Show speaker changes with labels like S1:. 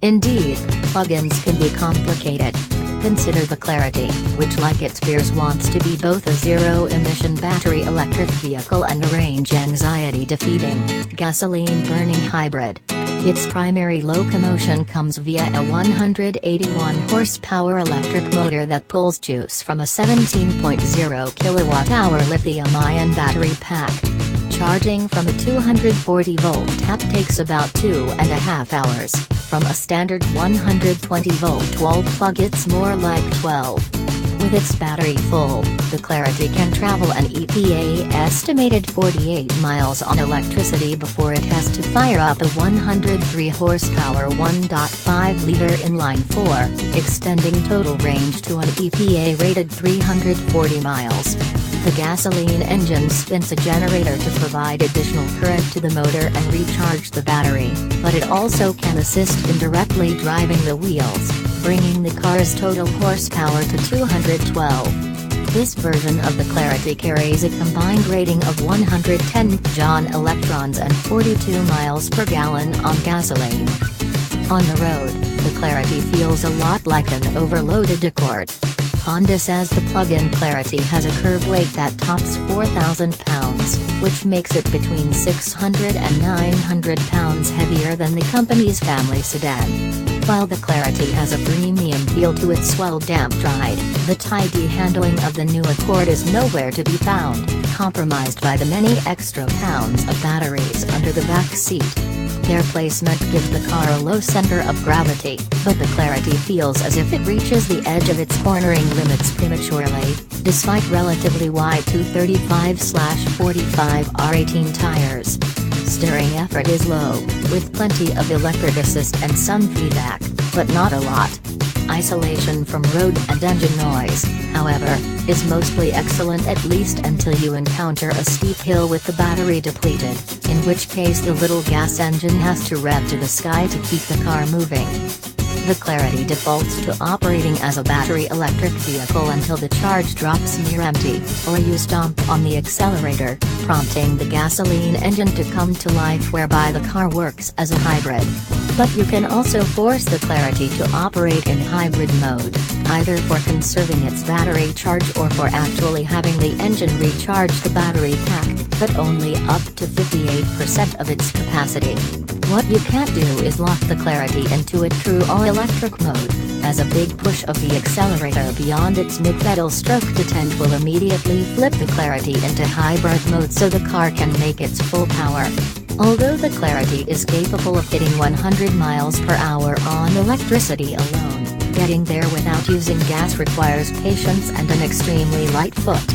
S1: Indeed, plug-ins can be complicated. Consider the Clarity, which like its peers wants to be both a zero-emission battery electric vehicle and a range anxiety-defeating, gasoline-burning hybrid. Its primary locomotion comes via a 181-horsepower electric motor that pulls juice from a 17.0 kWh lithium-ion battery pack. Charging from a 240-volt tap takes about 2.5 hours. From a standard 120-volt wall plug it's more like 12. With its battery full, the Clarity can travel an EPA-estimated 48 miles on electricity before it has to fire up a 103-horsepower 1.5-liter inline-4, extending total range to an EPA-rated 340 miles. The gasoline engine spins a generator to provide additional current to the motor and recharge the battery, but it also can assist in directly driving the wheels, bringing the car's total horsepower to 212. This version of the Clarity carries a combined rating of 110 John electrons and 42 miles per gallon on gasoline. On the road, the Clarity feels a lot like an overloaded Accord. Honda says the plug-in Clarity has a curb weight that tops 4,000 pounds, which makes it between 600 and 900 pounds heavier than the company's family sedan. While the Clarity has a premium feel to its swell-damp ride, the tidy handling of the new Accord is nowhere to be found, compromised by the many extra pounds of batteries under the back seat. Their placement gives the car a low center of gravity, but the Clarity feels as if it reaches the edge of its cornering limits prematurely, despite relatively wide 235/45 R18 tires. Steering effort is low, with plenty of electric assist and some feedback, but not a lot. Isolation from road and engine noise, however, is mostly excellent at least until you encounter a steep hill with the battery depleted, in which case the little gas engine has to rev to the sky to keep the car moving. The Clarity defaults to operating as a battery electric vehicle until the charge drops near empty, or you stomp on the accelerator, prompting the gasoline engine to come to life, whereby the car works as a hybrid. But you can also force the Clarity to operate in hybrid mode, either for conserving its battery charge or for actually having the engine recharge the battery pack, but only up to 58% of its capacity. What you can't do is lock the Clarity into a true all-electric mode, as a big push of the accelerator beyond its mid-pedal stroke detent will immediately flip the Clarity into hybrid mode so the car can make its full power. Although the Clarity is capable of hitting 100 miles per hour on electricity alone, getting there without using gas requires patience and an extremely light foot.